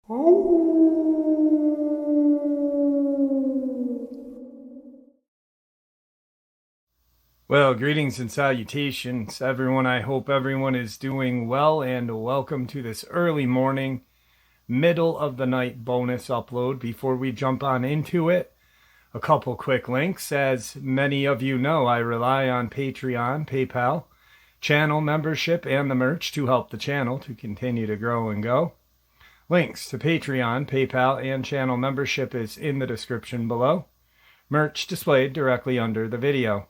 Well, greetings and salutations, everyone. I hope everyone is doing well, and welcome to this early morning, middle of the night bonus upload. Before we jump on into it, a couple quick links. As many of you know, I rely on Patreon, PayPal, channel membership, and the merch to help the channel to continue to grow and go. Links to Patreon, PayPal, and channel membership is in the description below. Merch displayed directly under the video.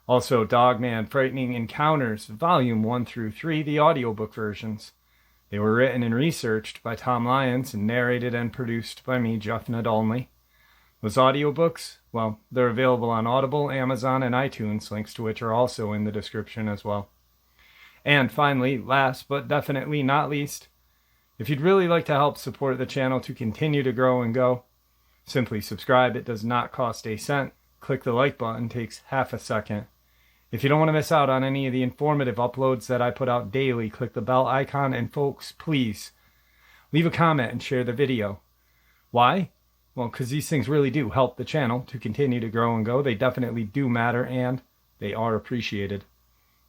Also, Dogman Frightening Encounters, Volume 1 through 3, the audiobook versions. They were written and researched by Tom Lyons and narrated and produced by me, Jeff Nadolny. Those audiobooks, well, they're available on Audible, Amazon, and iTunes, links to which are also in the description as well. And finally, last but definitely not least, if you'd really like to help support the channel to continue to grow and go, simply subscribe. It does not cost a cent. Click the like button, takes half a second. If you don't want to miss out on any of the informative uploads that I put out daily, click the bell icon, and folks, please leave a comment and share the video. Why? Well, because these things really do help the channel to continue to grow and go. They definitely do matter, and they are appreciated.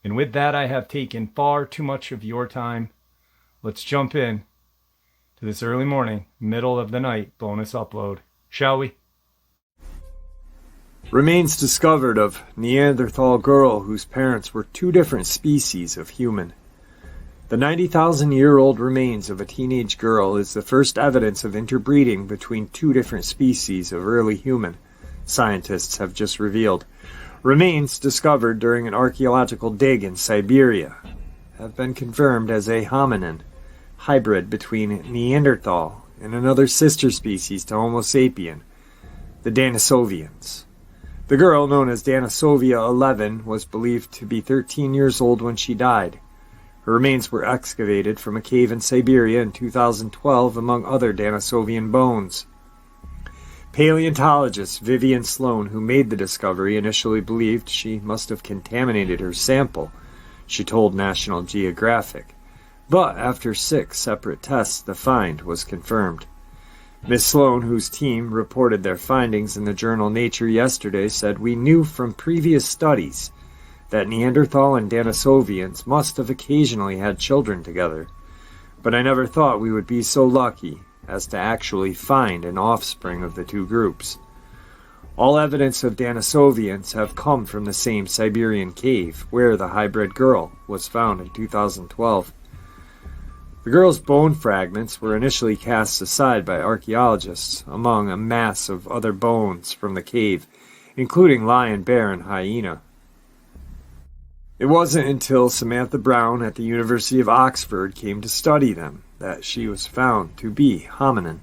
And with that, I have taken far too much of your time. Let's jump in to this early morning, middle of the night bonus upload, shall we? Remains discovered of Neanderthal girl whose parents were two different species of human. The 90,000-year-old remains of a teenage girl is the first evidence of interbreeding between two different species of early human, scientists have just revealed. Remains discovered during an archaeological dig in Siberia have been confirmed as a hominin hybrid between Neanderthal and another sister species to Homo sapien, the Denisovians. The girl, known as Denisovia 11, was believed to be 13 years old when she died. Her remains were excavated from a cave in Siberia in 2012, among other Denisovian bones. Paleontologist Vivian Sloan, who made the discovery, initially believed she must have contaminated her sample, she told National Geographic. But after 6 separate tests, the find was confirmed. Ms. Sloan, whose team reported their findings in the journal Nature yesterday, said, "We knew from previous studies that Neanderthal and Denisovians must have occasionally had children together, but I never thought we would be so lucky as to actually find an offspring of the two groups. All evidence of Denisovians have come from the same Siberian cave where the hybrid girl was found in 2012. The girl's bone fragments were initially cast aside by archaeologists among a mass of other bones from the cave, including lion, bear, and hyena. It wasn't until Samantha Brown at the University of Oxford came to study them that she was found to be hominin,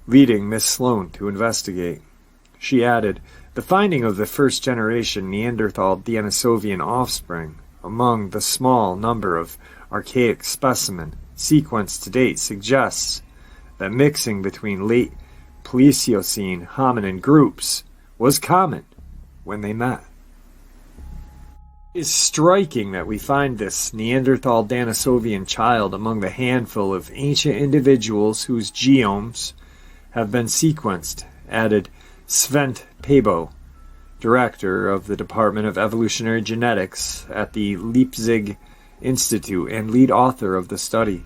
leading Miss Sloan to investigate. She added, "The finding of the first-generation Neanderthal Denisovian offspring among the small number of archaic specimen sequenced to date suggests that mixing between late Pleistocene hominin groups was common when they met. It is striking that we find this Neanderthal Denisovian child among the handful of ancient individuals whose genomes have been sequenced," added Svent Pabo, director of the Department of Evolutionary Genetics at the Leipzig Institute and lead author of the study.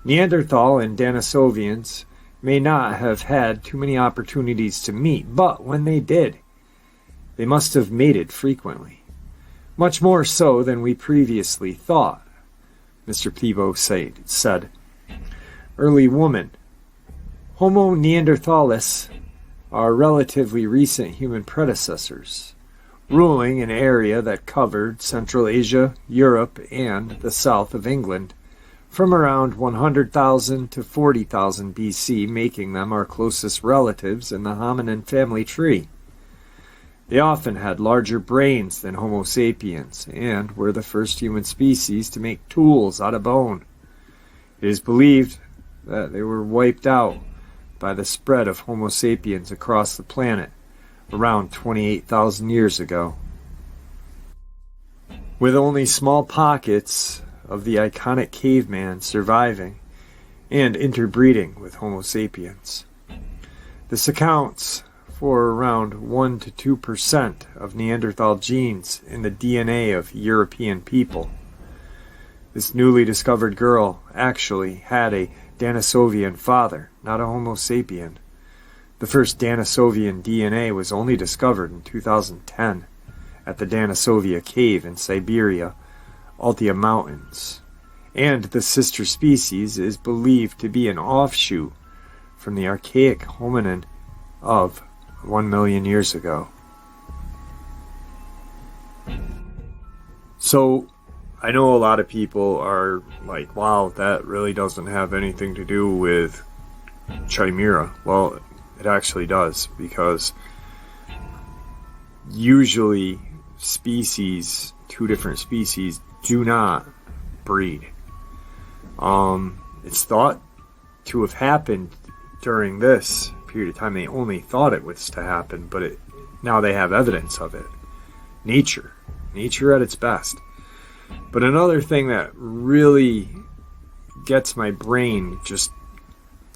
Neanderthal and Denisovians may not have had too many opportunities to meet, but when they did, they must have mated frequently. Much more so than we previously thought, Mr. Pebo said. Early woman. Homo neanderthalis are relatively recent human predecessors, ruling an area that covered Central Asia, Europe, and the south of England from around 100,000 to 40,000 BC, making them our closest relatives in the hominin family tree. They often had larger brains than Homo sapiens and were the first human species to make tools out of bone. It is believed that they were wiped out by the spread of Homo sapiens across the planet around 28,000 years ago. With only small pockets of the iconic caveman surviving, and interbreeding with Homo sapiens. This accounts for around 1 to 2% of Neanderthal genes in the DNA of European people. This newly discovered girl actually had a Denisovian father, not a Homo sapien. The first Denisovian DNA was only discovered in 2010 at the Denisovia cave in Siberia, Altai Mountains, and the sister species is believed to be an offshoot from the archaic hominin of 1 million years ago. So, I know a lot of people are like, wow, that really doesn't have anything to do with Chimera. Well, it actually does, because usually two different species do not breed. It's thought to have happened during this period of time. They only thought it was to happen, but now they have evidence of it. Nature at its best. But another thing that really gets my brain just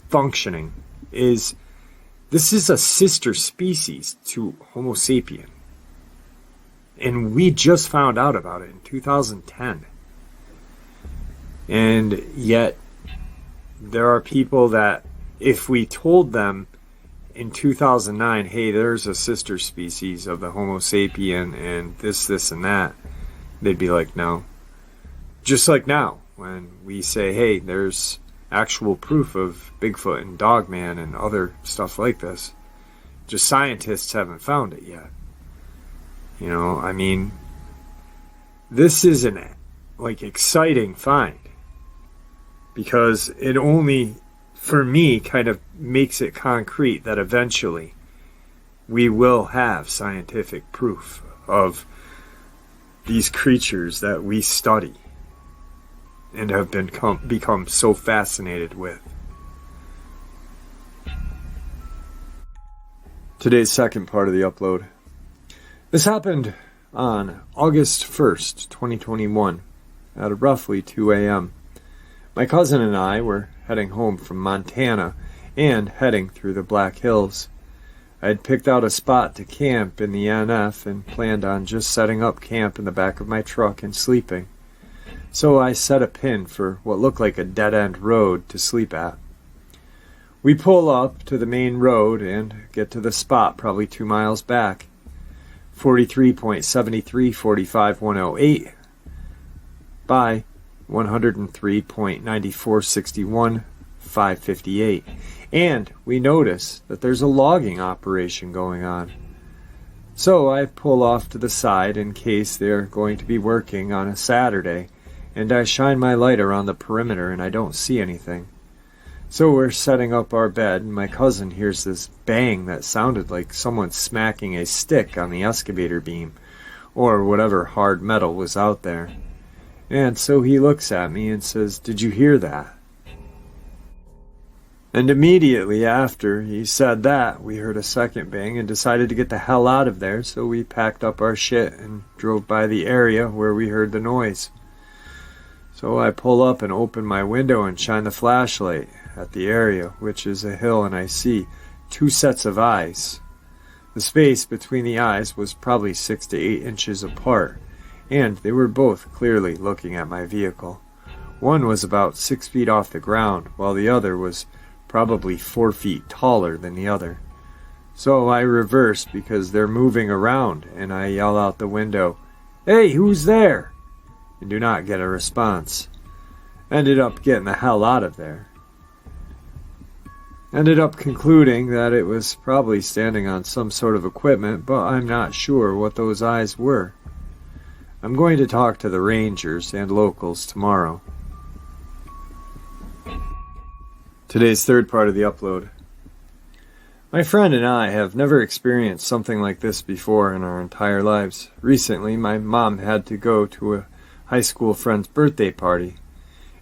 functioning is this is a sister species to Homo sapien. And we just found out about it in 2010. And yet, there are people that, if we told them in 2009, hey, there's a sister species of the Homo sapien and this, and that, they'd be like, no. Just like now, when we say, hey, there's actual proof of Bigfoot and Dogman and other stuff like this. Just scientists haven't found it yet. You know, I mean, this is an exciting find, because it only, for me, kind of makes it concrete that eventually we will have scientific proof of these creatures that we study and have become so fascinated with. Today's second part of the upload. This happened on August 1st, 2021, at roughly 2 a.m. My cousin and I were heading home from Montana and heading through the Black Hills. I had picked out a spot to camp in the NF and planned on just setting up camp in the back of my truck and sleeping. So I set a pin for what looked like a dead-end road to sleep at. We pull up to the main road and get to the spot probably 2 miles back. 43.73 45108 by 103.9461 558. And we notice that there's a logging operation going on. So I pull off to the side in case they're going to be working on a Saturday, and I shine my light around the perimeter and I don't see anything. So we're setting up our bed, and my cousin hears this bang that sounded like someone smacking a stick on the excavator beam, or whatever hard metal was out there. And so he looks at me and says, "Did you hear that?" And immediately after he said that, we heard a second bang and decided to get the hell out of there, so we packed up our shit and drove by the area where we heard the noise. So I pull up and open my window and shine the flashlight at the area, which is a hill, and I see 2 sets of eyes. The space between the eyes was probably 6 to 8 inches apart, and they were both clearly looking at my vehicle. One was about 6 feet off the ground, while the other was probably 4 feet taller than the other. So I reverse because they're moving around, and I yell out the window, "Hey, who's there?" and do not get a response. Ended up getting the hell out of there. Ended up concluding that it was probably standing on some sort of equipment, but I'm not sure what those eyes were. I'm going to talk to the rangers and locals tomorrow. Today's third part of the upload. My friend and I have never experienced something like this before in our entire lives. Recently, my mom had to go to a high school friend's birthday party.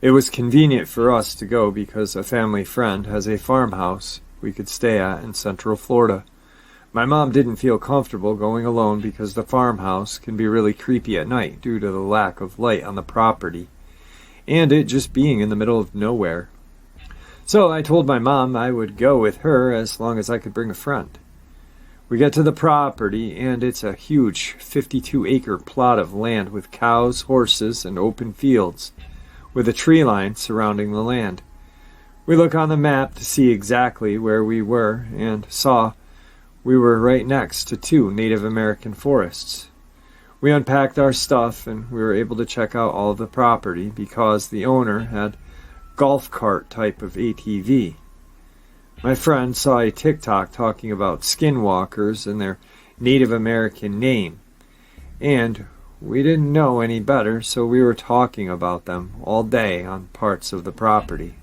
It was convenient for us to go because a family friend has a farmhouse we could stay at in Central Florida. My mom didn't feel comfortable going alone because the farmhouse can be really creepy at night due to the lack of light on the property, and it just being in the middle of nowhere. So I told my mom I would go with her as long as I could bring a friend. We get to the property, and it's a huge 52-acre plot of land with cows, horses, and open fields, with a tree line surrounding the land. We look on the map to see exactly where we were, and saw we were right next to 2 Native American forests. We unpacked our stuff, and we were able to check out all of the property because the owner had golf cart type of ATV. My friend saw a TikTok talking about skinwalkers and their Native American name, and we didn't know any better, so we were talking about them all day on parts of the property.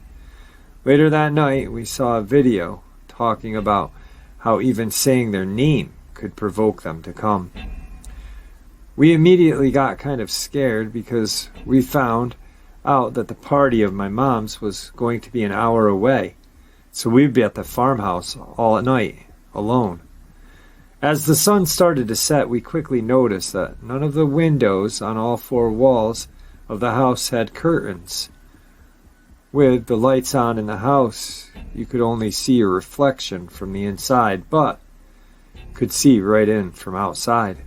Later that night, we saw a video talking about how even saying their name could provoke them to come. We immediately got kind of scared because we found out that the party of my mom's was going to be an hour away. So we'd be at the farmhouse all night, alone. As the sun started to set, we quickly noticed that none of the windows on all 4 walls of the house had curtains. With the lights on in the house, you could only see a reflection from the inside, but could see right in from outside.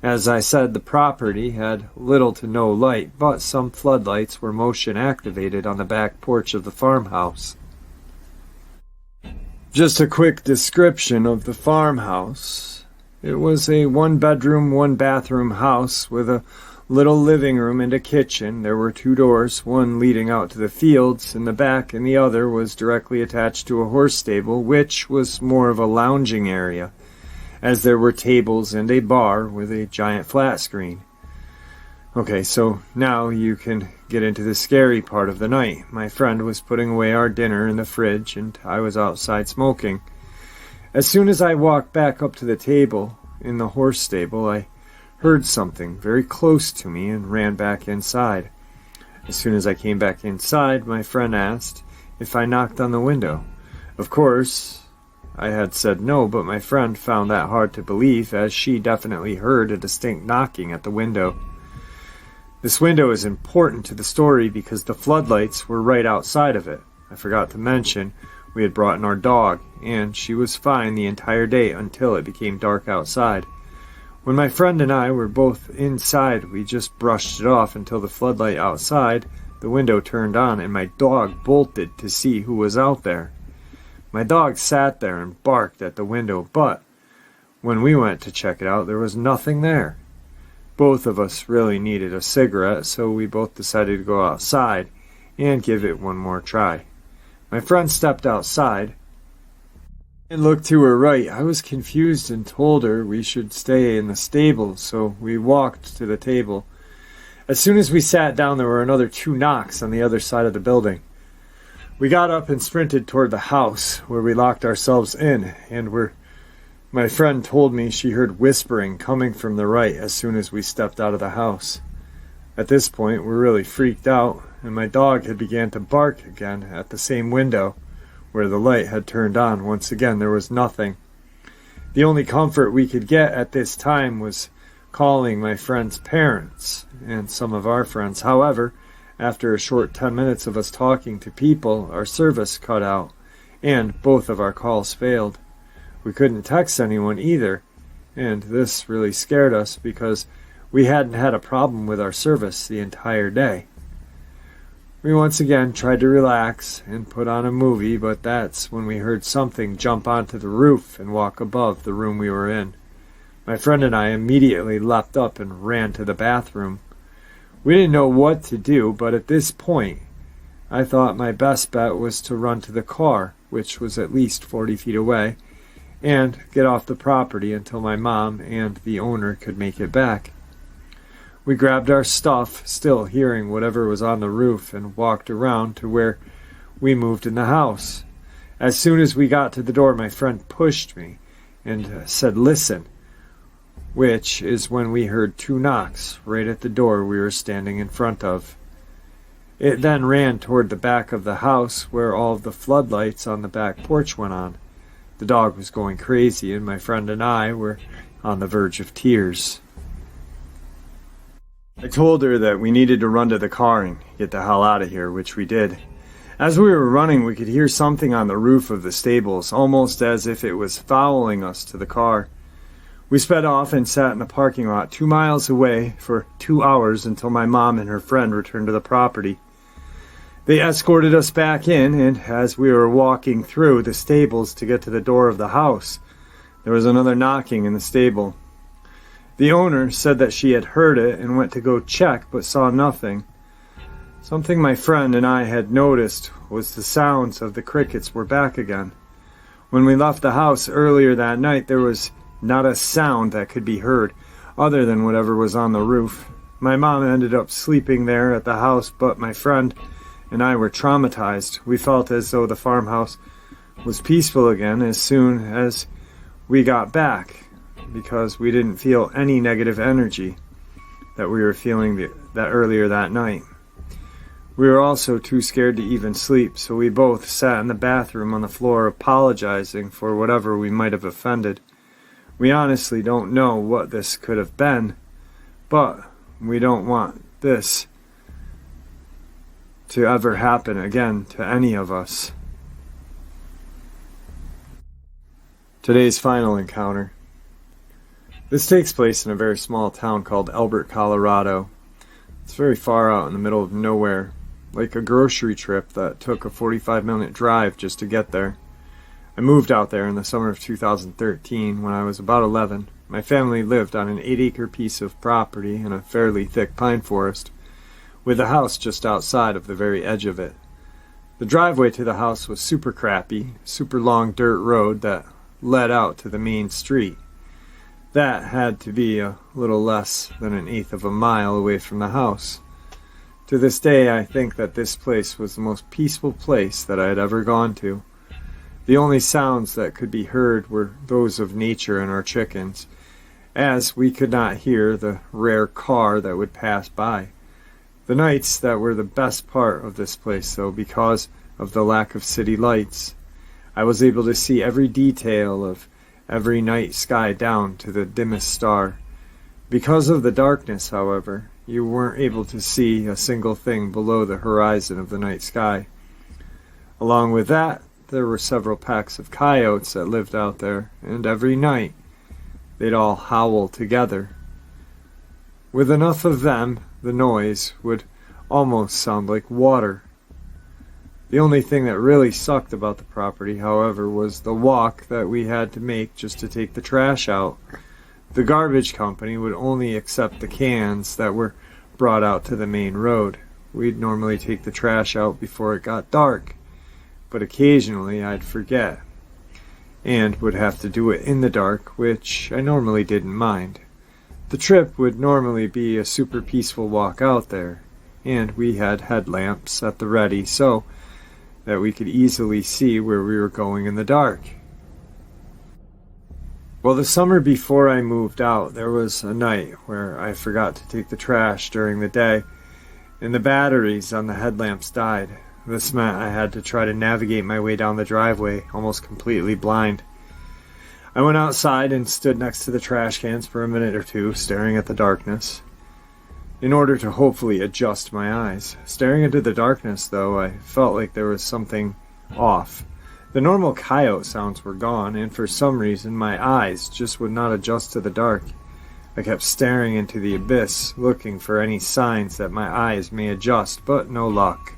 As I said, the property had little to no light, but some floodlights were motion activated on the back porch of the farmhouse. Just a quick description of the farmhouse. It was a 1-bedroom, 1-bathroom house with a little living room and a kitchen. There were 2 doors, one leading out to the fields in the back, and the other was directly attached to a horse stable, which was more of a lounging area, as there were tables and a bar with a giant flat screen. Okay, so now you can get into the scary part of the night. My friend was putting away our dinner in the fridge, and I was outside smoking. As soon as I walked back up to the table in the horse stable, I heard something very close to me and ran back inside. As soon as I came back inside, my friend asked if I knocked on the window. Of course, I had said no, but my friend found that hard to believe, as she definitely heard a distinct knocking at the window. This window is important to the story because the floodlights were right outside of it. I forgot to mention we had brought in our dog, and she was fine the entire day until it became dark outside. When my friend and I were both inside, we just brushed it off until the floodlight outside, the window turned on, and my dog bolted to see who was out there. My dog sat there and barked at the window, but when we went to check it out, there was nothing there. Both of us really needed a cigarette, so we both decided to go outside and give it one more try. My friend stepped outside and looked to her right. I was confused and told her we should stay in the stable, so we walked to the table. As soon as we sat down, there were another 2 knocks on the other side of the building. We got up and sprinted toward the house, where we locked ourselves in, and my friend told me she heard whispering coming from the right as soon as we stepped out of the house. At this point, we're really freaked out, and my dog had began to bark again at the same window where the light had turned on. Once again, there was nothing. The only comfort we could get at this time was calling my friend's parents and some of our friends. However, after a short 10 minutes of us talking to people, our service cut out, and both of our calls failed. We couldn't text anyone either, and this really scared us because we hadn't had a problem with our service the entire day. We once again tried to relax and put on a movie, but that's when we heard something jump onto the roof and walk above the room we were in. My friend and I immediately leapt up and ran to the bathroom. We didn't know what to do, but at this point, I thought my best bet was to run to the car, which was at least 40 feet away, and get off the property until my mom and the owner could make it back. We grabbed our stuff, still hearing whatever was on the roof, and walked around to where we moved in the house. As soon as we got to the door, my friend pushed me and said, "Listen," which is when we heard 2 knocks right at the door we were standing in front of. It then ran toward the back of the house where all of the floodlights on the back porch went on. The dog was going crazy, and my friend and I were on the verge of tears. I told her that we needed to run to the car and get the hell out of here, which we did. As we were running, we could hear something on the roof of the stables, almost as if it was following us to the car. We sped off and sat in the parking lot 2 miles away for 2 hours until my mom and her friend returned to the property. They escorted us back in, and as we were walking through the stables to get to the door of the house, there was another knocking in the stable. The owner said that she had heard it and went to go check but saw nothing. Something my friend and I had noticed was the sounds of the crickets were back again. When we left the house earlier that night, there was not a sound that could be heard other than whatever was on the roof. My mom ended up sleeping there at the house, but my friend and I were traumatized. We felt as though the farmhouse was peaceful again as soon as we got back, because we didn't feel any negative energy that we were feeling that earlier that night. We were also too scared to even sleep, so we both sat in the bathroom on the floor apologizing for whatever we might have offended. We honestly don't know what this could have been, but we don't want this to ever happen again to any of us. Today's final encounter. This takes place in a very small town called Elbert, Colorado. It's very far out in the middle of nowhere, like a grocery trip that took a 45-minute drive just to get there. I moved out there in the summer of 2013 when I was about 11. My family lived on an 8-acre piece of property in a fairly thick pine forest, with a house just outside of the very edge of it. The driveway to the house was super crappy, super long dirt road that led out to the main street. That had to be a little less than 1/8 of a mile away from the house. To this day, I think that this place was the most peaceful place that I had ever gone to. The only sounds that could be heard were those of nature and our chickens, as we could not hear the rare car that would pass by. The nights that were the best part of this place, though, because of the lack of city lights. I was able to see every detail of every night sky down to the dimmest star. Because of the darkness, however, you weren't able to see a single thing below the horizon of the night sky. Along with that, there were several packs of coyotes that lived out there, and every night they'd all howl together. With enough of them, the noise would almost sound like water. The only thing that really sucked about the property, however, was the walk that we had to make just to take the trash out. The garbage company would only accept the cans that were brought out to the main road. We'd normally take the trash out before it got dark, but occasionally I'd forget, and would have to do it in the dark, which I normally didn't mind. The trip would normally be a super peaceful walk out there, and we had headlamps at the ready so that we could easily see where we were going in the dark. Well, the summer before I moved out, there was a night where I forgot to take the trash during the day, and the batteries on the headlamps died. This meant I had to try to navigate my way down the driveway, almost completely blind. I went outside and stood next to the trash cans for a minute or two, staring at the darkness, in order to hopefully adjust my eyes. Staring into the darkness, though, I felt like there was something off. The normal coyote sounds were gone, and for some reason my eyes just would not adjust to the dark. I kept staring into the abyss, looking for any signs that my eyes may adjust, but no luck.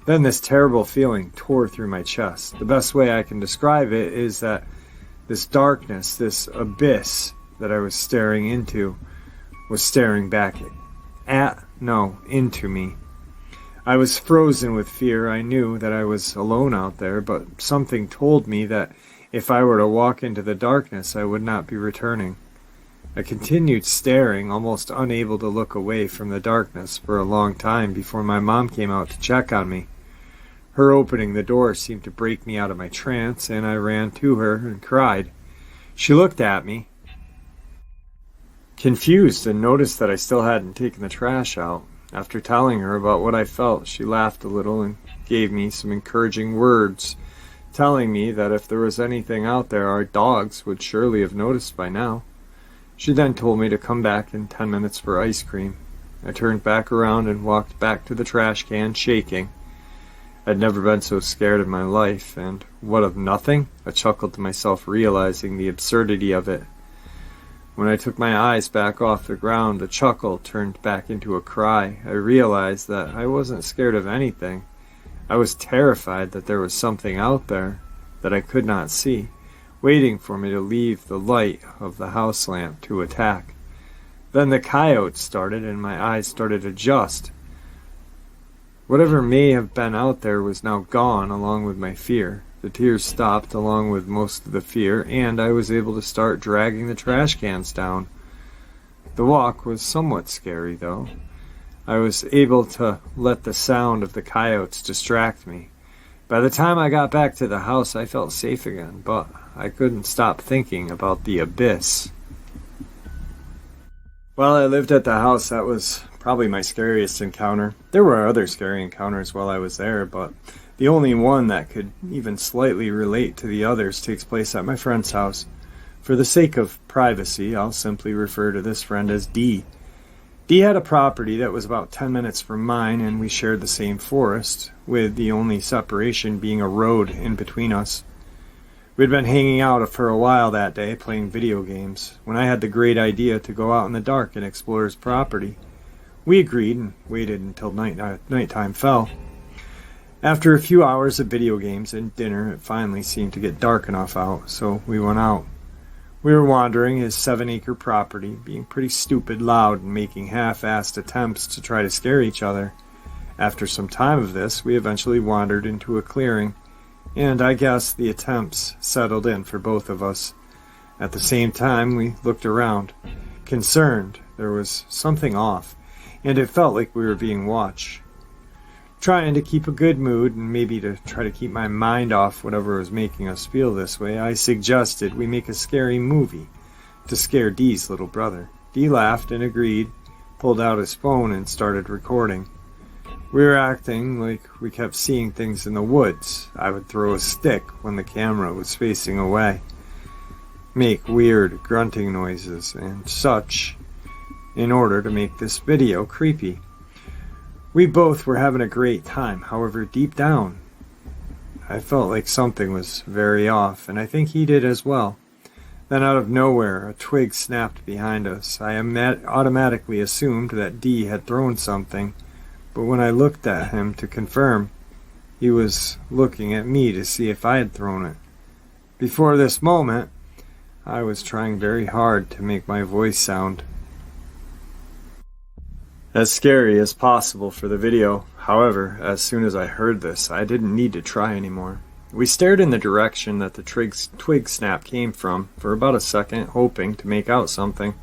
Then this terrible feeling tore through my chest. The best way I can describe it is that this darkness, this abyss that I was staring into, was staring back into me. I was frozen with fear. I knew that I was alone out there, but something told me that if I were to walk into the darkness, I would not be returning. I continued staring, almost unable to look away from the darkness for a long time before my mom came out to check on me. Her opening the door seemed to break me out of my trance, and I ran to her and cried. She looked at me, confused, and noticed that I still hadn't taken the trash out. After telling her about what I felt, she laughed a little and gave me some encouraging words, telling me that if there was anything out there, our dogs would surely have noticed by now. She then told me to come back in 10 minutes for ice cream. I turned back around and walked back to the trash can, shaking. I'd never been so scared in my life, and what of nothing? I chuckled to myself, realizing the absurdity of it. When I took my eyes back off the ground, the chuckle turned back into a cry. I realized that I wasn't scared of anything. I was terrified that there was something out there that I could not see, waiting for me to leave the light of the house lamp to attack. Then the coyotes started, and my eyes started to adjust. Whatever may have been out there was now gone, along with my fear. The tears stopped along with most of the fear, and I was able to start dragging the trash cans down. The walk was somewhat scary, though. I was able to let the sound of the coyotes distract me. By the time I got back to the house, I felt safe again, but I couldn't stop thinking about the abyss. While I lived at the house, that was probably my scariest encounter. There were other scary encounters while I was there, but the only one that could even slightly relate to the others takes place at my friend's house. For the sake of privacy, I'll simply refer to this friend as D. D had a property that was about 10 minutes from mine, and we shared the same forest, with the only separation being a road in between us. We'd been hanging out for a while that day, playing video games, when I had the great idea to go out in the dark and explore his property. We agreed and waited until nighttime fell. After a few hours of video games and dinner, it finally seemed to get dark enough out, so we went out. We were wandering his 7-acre property, being pretty stupid, loud, and making half-assed attempts to try to scare each other. After some time of this, we eventually wandered into a clearing, and I guess the attempts settled in for both of us. At the same time, we looked around. Concerned, there was something off, and it felt like we were being watched. Trying to keep a good mood and maybe to try to keep my mind off whatever was making us feel this way, I suggested we make a scary movie to scare Dee's little brother. Dee laughed and agreed, pulled out his phone and started recording. We were acting like we kept seeing things in the woods. I would throw a stick when the camera was facing away, make weird grunting noises and such in order to make this video creepy. We both were having a great time. However, deep down, I felt like something was very off, and I think he did as well. Then out of nowhere, a twig snapped behind us. I automatically assumed that Dee had thrown something, but when I looked at him to confirm, he was looking at me to see if I had thrown it. Before this moment, I was trying very hard to make my voice sound as scary as possible for the video. However, as soon as I heard this, I didn't need to try anymore. We stared in the direction that the twig snap came from for about a second, hoping to make out something.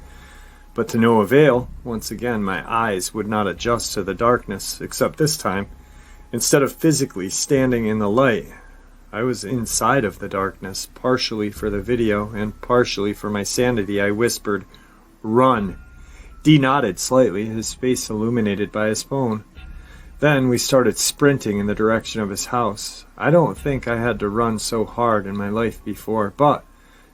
But to no avail. Once again, my eyes would not adjust to the darkness, except this time, instead of physically standing in the light, I was inside of the darkness, partially for the video and partially for my sanity. I whispered, "Run!" Dee nodded slightly, his face illuminated by his phone. Then we started sprinting in the direction of his house. I don't think I had to run so hard in my life before, but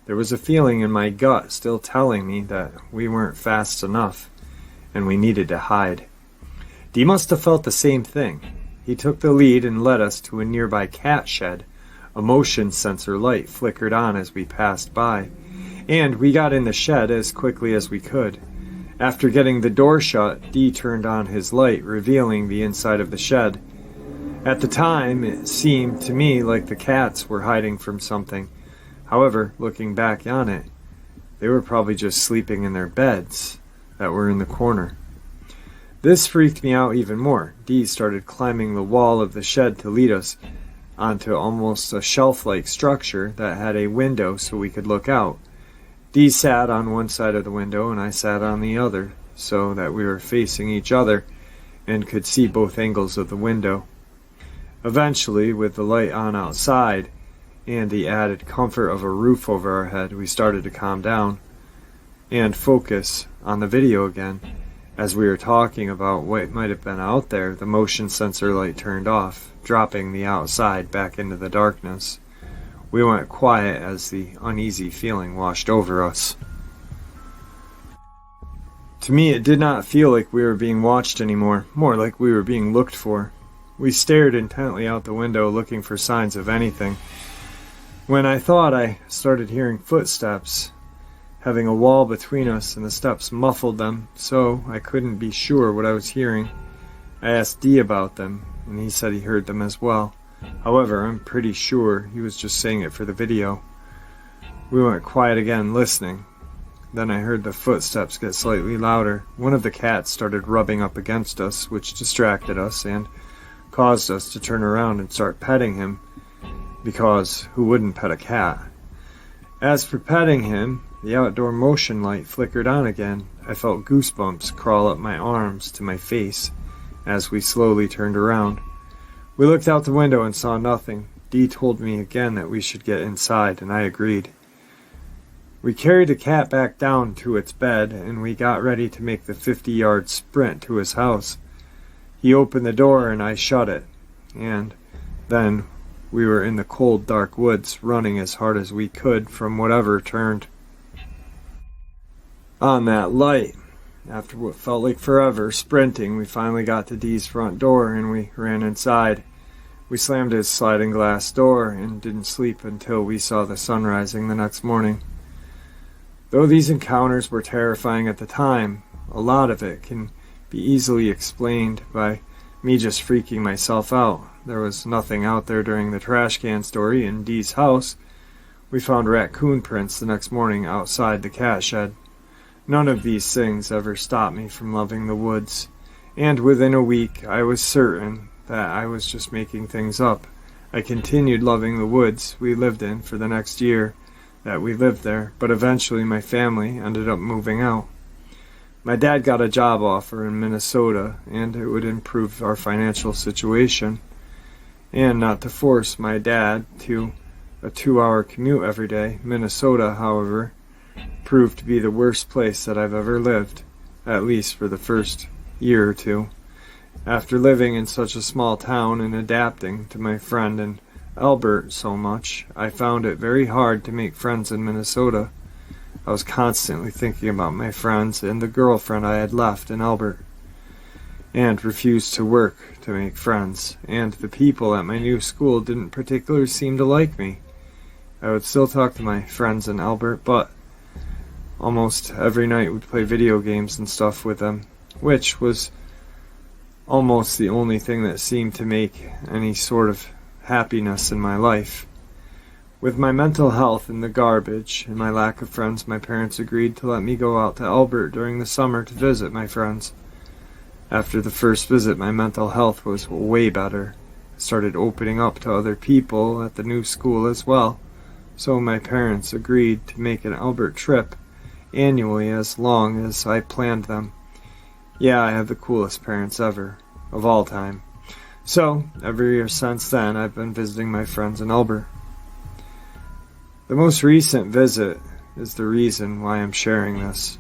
there was a feeling in my gut still telling me that we weren't fast enough, and we needed to hide. Dee must have felt the same thing. He took the lead and led us to a nearby cat shed. A motion sensor light flickered on as we passed by, and we got in the shed as quickly as we could. After getting the door shut, Dee turned on his light, revealing the inside of the shed. At the time, it seemed to me like the cats were hiding from something. However, looking back on it, they were probably just sleeping in their beds that were in the corner. This freaked me out even more. Dee started climbing the wall of the shed to lead us onto almost a shelf-like structure that had a window so we could look out. Dee sat on one side of the window and I sat on the other, so that we were facing each other and could see both angles of the window. Eventually, with the light on outside and the added comfort of a roof over our head, we started to calm down and focus on the video again. As we were talking about what might have been out there, the motion sensor light turned off, dropping the outside back into the darkness. We went quiet as the uneasy feeling washed over us. To me, it did not feel like we were being watched anymore, more like we were being looked for. We stared intently out the window looking for signs of anything, when I thought I started hearing footsteps. Having a wall between us and the steps muffled them, so I couldn't be sure what I was hearing. I asked Dee about them, and he said he heard them as well. However, I'm pretty sure he was just saying it for the video. We went quiet again, listening. Then I heard the footsteps get slightly louder. One of the cats started rubbing up against us, which distracted us and caused us to turn around and start petting him, because who wouldn't pet a cat? As for petting him, the outdoor motion light flickered on again. I felt goosebumps crawl up my arms to my face as we slowly turned around. We looked out the window and saw nothing. Dee told me again that we should get inside, and I agreed. We carried the cat back down to its bed, and we got ready to make the 50-yard sprint to his house. He opened the door, and I shut it. And then we were in the cold, dark woods, running as hard as we could from whatever turned on that light. After what felt like forever sprinting, we finally got to Dee's front door, and we ran inside. We slammed his sliding glass door and didn't sleep until we saw the sun rising the next morning. Though these encounters were terrifying at the time, a lot of it can be easily explained by me just freaking myself out. There was nothing out there during the trash can story in Dee's house. We found raccoon prints the next morning outside the cat shed. None of these things ever stopped me from loving the woods, and within a week I was certain that I was just making things up. I continued loving the woods we lived in for the next year that we lived there, but eventually my family ended up moving out. My dad got a job offer in Minnesota, and it would improve our financial situation. And not to force my dad to a 2-hour commute every day, Minnesota, however, proved to be the worst place that I've ever lived, at least for the first year or two. After living in such a small town and adapting to my friend and Albert so much, I found it very hard to make friends in Minnesota. I was constantly thinking about my friends and the girlfriend I had left in Albert, and refused to work to make friends, and the people at my new school didn't particularly seem to like me. I would still talk to my friends in Albert, but almost every night we'd play video games and stuff with them, which was almost the only thing that seemed to make any sort of happiness in my life. With my mental health in the garbage and my lack of friends, my parents agreed to let me go out to Albert during the summer to visit my friends. After the first visit, my mental health was way better. I started opening up to other people at the new school as well, so my parents agreed to make an Albert trip annually as long as I planned them. Yeah, I have the coolest parents ever, of all time. So, every year since then, I've been visiting my friends in Albert. The most recent visit is the reason why I'm sharing this.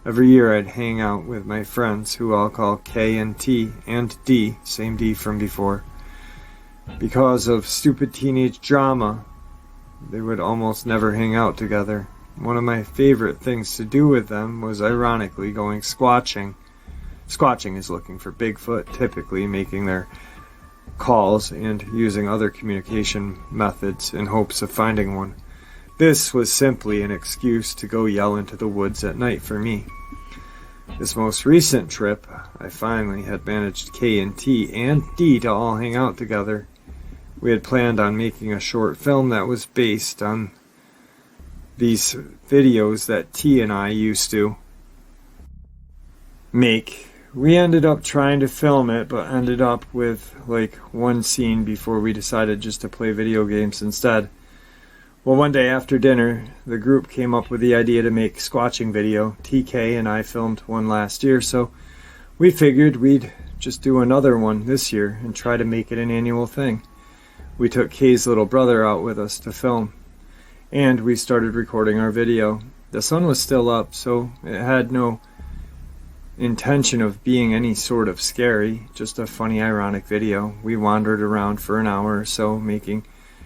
Every year I'd hang out with my friends, who I'll call K and T, and D, same D from before. Because of stupid teenage drama, they would almost never hang out together. One of my favorite things to do with them was ironically going squatching. Squatching is looking for Bigfoot, typically making their calls and using other communication methods in hopes of finding one. This was simply an excuse to go yell into the woods at night for me. This most recent trip, I finally had managed K and T and D to all hang out together. We had planned on making a short film that was based on these videos that T and I used to make. We ended up trying to film it, but ended up with like one scene before we decided just to play video games instead. Well, one day after dinner, the group came up with the idea to make squatching video. TK and I filmed one last year, so we figured we'd just do another one this year and try to make it an annual thing. We took Kay's little brother out with us to film, and we started recording our video. The sun was still up, so it had no intention of being any sort of scary, just a funny, ironic video. We wandered around for an hour or so, making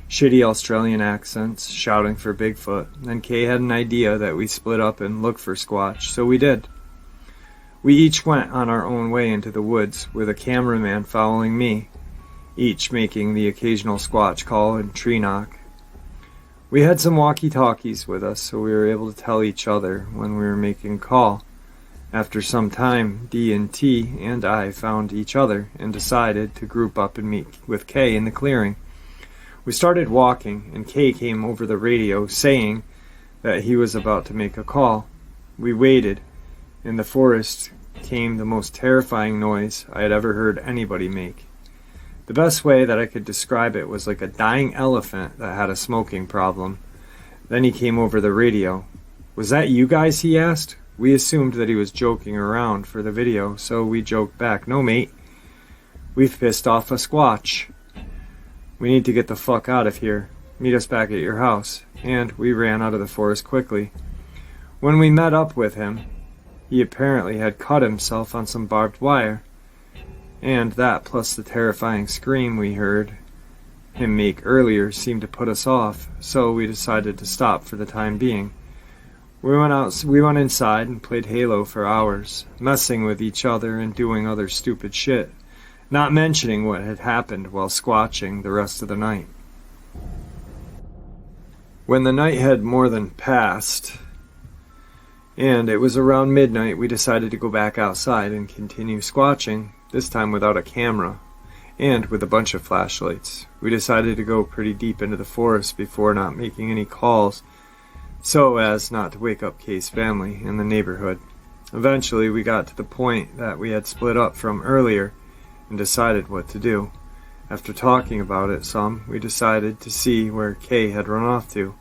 shitty Australian accents, shouting for Bigfoot. Then Kay had an idea that we split up and look for Squatch, so we did. We each went on our own way into the woods, with a cameraman following me. each making the occasional squatch call and tree knock. We had some walkie-talkies with us, so we were able to tell each other when we were making a call. After some time, D and T and I found each other and decided to group up and meet with Kay in the clearing. We started walking, and Kay came over the radio saying that he was about to make a call. We waited. In the forest came the most terrifying noise I had ever heard anybody make. The best way that I could describe it was like a dying elephant that had a smoking problem. Then he came over the radio. "Was that you guys?" he asked. We assumed that he was joking around for the video, so we joked back, "No, mate. We've pissed off a squatch. We need to get the fuck out of here. Meet us back at your house." And we ran out of the forest quickly. When we met up with him, he apparently had cut himself on some barbed wire, and that plus the terrifying scream we heard him make earlier seemed to put us off, so we decided to stop for the time being. We went inside and played Halo for hours, messing with each other and doing other stupid shit, not mentioning what had happened while squatching the rest of the night. When the night had more than passed, and it was around midnight, we decided to go back outside and continue squatching, this time without a camera, and with a bunch of flashlights. We decided to go pretty deep into the forest before not making any calls, so as not to wake up Kay's family in the neighborhood. Eventually, we got to the point that we had split up from earlier and decided what to do. After talking about it some, we decided to see where Kay had run off to.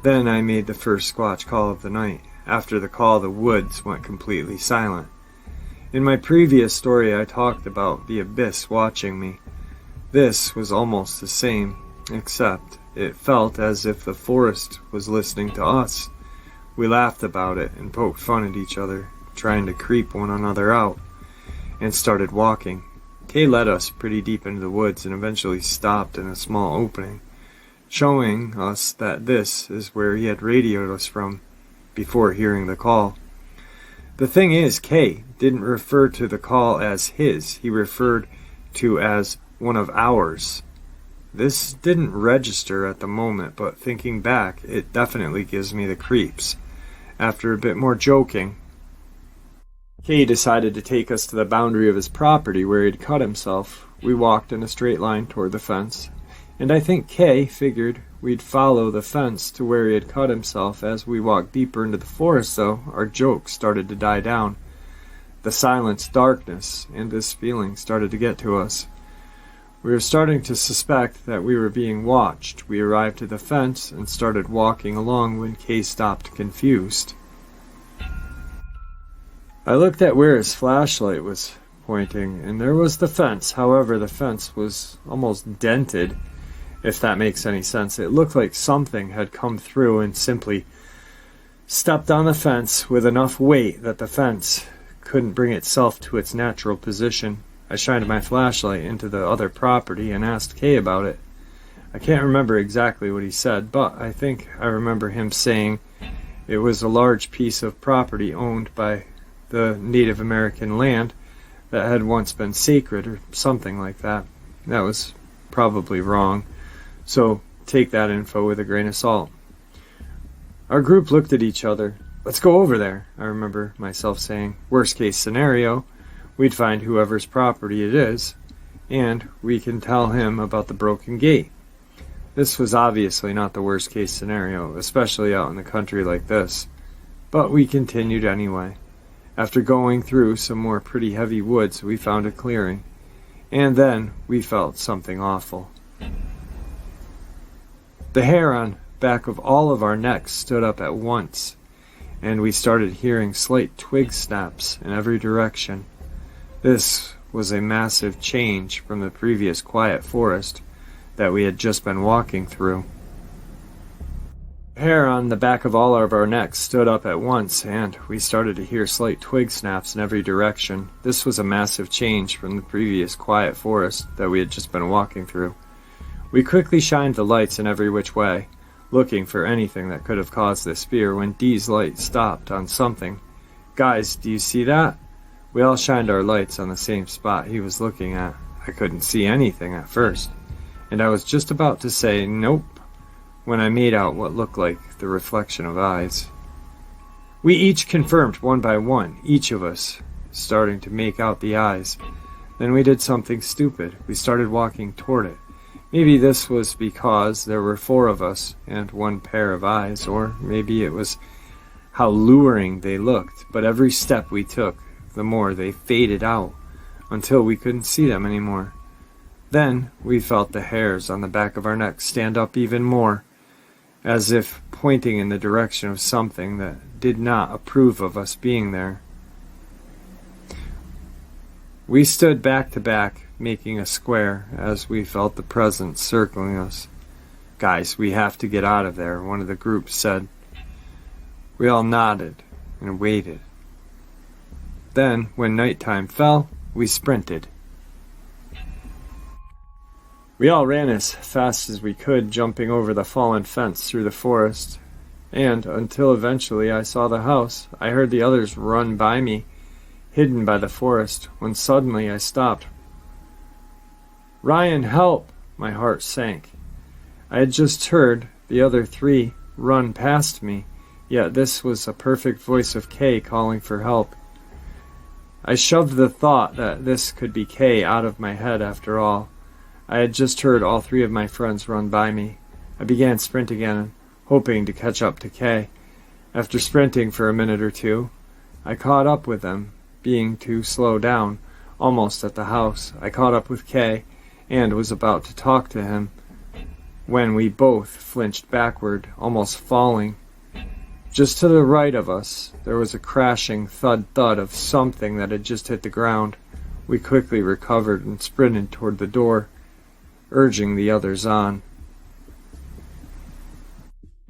Then I made the first squatch call of the night. After the call, the woods went completely silent. In my previous story, I talked about the abyss watching me. This was almost the same, except it felt as if the forest was listening to us. We laughed about it and poked fun at each other, trying to creep one another out, and started walking. Kay led us pretty deep into the woods and eventually stopped in a small opening, showing us that this is where he had radioed us from before hearing the call. The thing is, Kay didn't refer to the call as his. He referred to as one of ours. This didn't register at the moment, but thinking back, it definitely gives me the creeps. After a bit more joking, Kay decided to take us to the boundary of his property where he'd cut himself. We walked in a straight line toward the fence, and I think Kay figured we'd follow the fence to where he had cut himself. As we walked deeper into the forest, though, our jokes started to die down. The silence, darkness, and this feeling started to get to us. We were starting to suspect that we were being watched. We arrived at the fence and started walking along when Kay stopped, confused. I looked at where his flashlight was pointing, and there was the fence. However, the fence was almost dented, if that makes any sense. It looked like something had come through and simply stepped on the fence with enough weight that the fence couldn't bring itself to its natural position. I shined my flashlight into the other property and asked Kay about it. I can't remember exactly what he said, but I think I remember him saying it was a large piece of property owned by the Native American land that had once been sacred or something like that. That was probably wrong, so take that info with a grain of salt. Our group looked at each other. "Let's go over there," I remember myself saying. Worst case scenario, we'd find whoever's property it is, and we can tell him about the broken gate. This was obviously not the worst case scenario, especially out in the country like this, but we continued anyway. After going through some more pretty heavy woods, we found a clearing, and then we felt something awful. The hair on back of all of our necks stood up at once, and we started hearing slight twig snaps in every direction. This was a massive change from the previous quiet forest that we had just been walking through. The hair on the back of all of our necks stood up at once, and we started to hear slight twig snaps in every direction. This was a massive change from the previous quiet forest that we had just been walking through. We quickly shined the lights in every which way, looking for anything that could have caused this fear, when Dee's light stopped on something. "Guys, do you see that?" We all shined our lights on the same spot he was looking at. I couldn't see anything at first, and I was just about to say nope when I made out what looked like the reflection of eyes. We each confirmed one by one, each of us starting to make out the eyes. Then we did something stupid. We started walking toward it. Maybe this was because there were 4 of us and 1 pair of eyes, or maybe it was how luring they looked, but every step we took, the more they faded out, until we couldn't see them anymore. Then we felt the hairs on the back of our necks stand up even more, as if pointing in the direction of something that did not approve of us being there. We stood back to back, making a square, as we felt the presence circling us. "Guys, we have to get out of there," one of the group said. We all nodded and waited. Then, when nighttime fell, we sprinted. We all ran as fast as we could, jumping over the fallen fence through the forest, and until eventually I saw the house. I heard the others run by me, hidden by the forest, when suddenly I stopped. "Ryan, help!" My heart sank. I had just heard the other 3 run past me, yet this was a perfect voice of Kay calling for help. I shoved the thought that this could be Kay out of my head after all. I had just heard all 3 of my friends run by me. I began sprinting again, hoping to catch up to Kay. After sprinting for a minute or 2, I caught up with them, being too slow down. Almost at the house, I caught up with Kay and was about to talk to him when we both flinched backward, almost falling. Just to the right of us, there was a crashing thud of something that had just hit the ground. We quickly recovered and sprinted toward the door, urging the others on.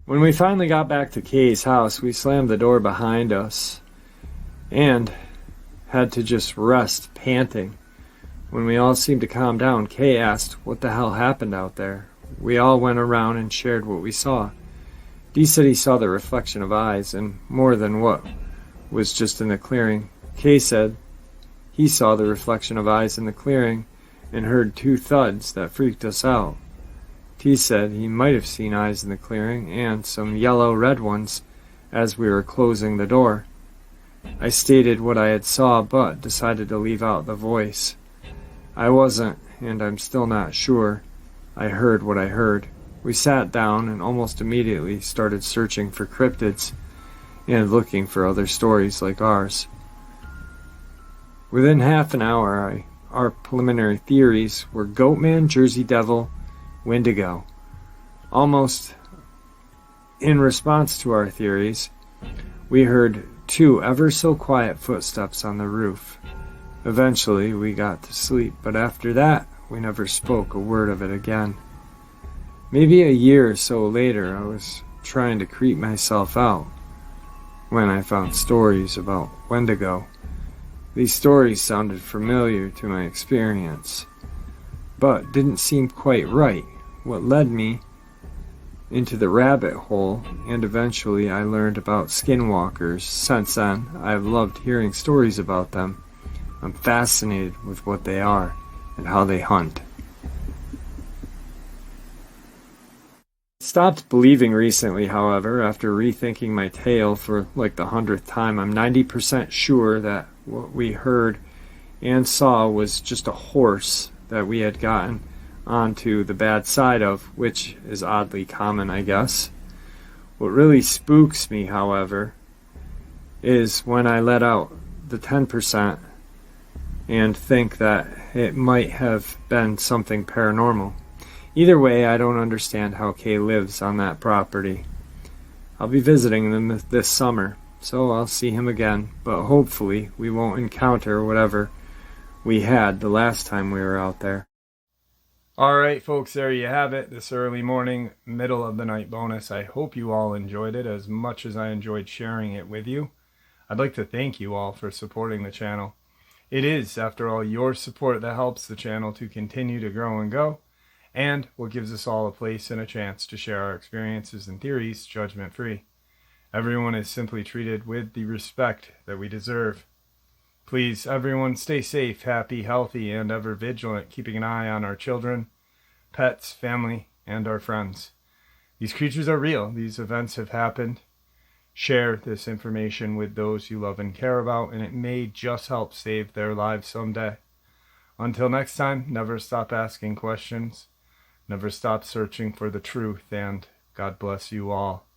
When we finally got back to Kay's house, we slammed the door behind us and had to just rest, panting. When we all seemed to calm down, Kay asked what the hell happened out there. We all went around and shared what we saw. Dee said he saw the reflection of eyes, and more than what was just in the clearing. Kay said he saw the reflection of eyes in the clearing and heard 2 thuds that freaked us out. T said he might have seen eyes in the clearing and some yellow-red ones as we were closing the door. I stated what I had saw, but decided to leave out the voice. I wasn't, and I'm still not sure, I heard what I heard. We sat down and almost immediately started searching for cryptids and looking for other stories like ours. Within half an hour, our preliminary theories were Goatman, Jersey Devil, Wendigo. Almost in response to our theories, we heard 2 ever-so-quiet footsteps on the roof. Eventually, we got to sleep, but after that, we never spoke a word of it again. Maybe a year or so later, I was trying to creep myself out when I found stories about Wendigo. These stories sounded familiar to my experience, but didn't seem quite right. What led me into the rabbit hole, and eventually I learned about skinwalkers. Since then, I've loved hearing stories about them. I'm fascinated with what they are and how they hunt. Stopped believing recently, however, after rethinking my tale for like the 100th time. I'm 90% sure that what we heard and saw was just a horse that we had gotten onto the bad side of, which is oddly common, I guess. What really spooks me, however, is when I let out the 10% and think that it might have been something paranormal. Either way, I don't understand how Kay lives on that property. I'll be visiting them this summer, so I'll see him again, but hopefully we won't encounter whatever we had the last time we were out there. Alright folks, there you have it, this early morning, middle of the night bonus. I hope you all enjoyed it as much as I enjoyed sharing it with you. I'd like to thank you all for supporting the channel. It is, after all, your support that helps the channel to continue to grow and go, and what gives us all a place and a chance to share our experiences and theories judgment-free. Everyone is simply treated with the respect that we deserve. Please, everyone, stay safe, happy, healthy, and ever vigilant, keeping an eye on our children, pets, family, and our friends. These creatures are real. These events have happened. Share this information with those you love and care about, and it may just help save their lives someday. Until next time, never stop asking questions. Never stop searching for the truth, and God bless you all.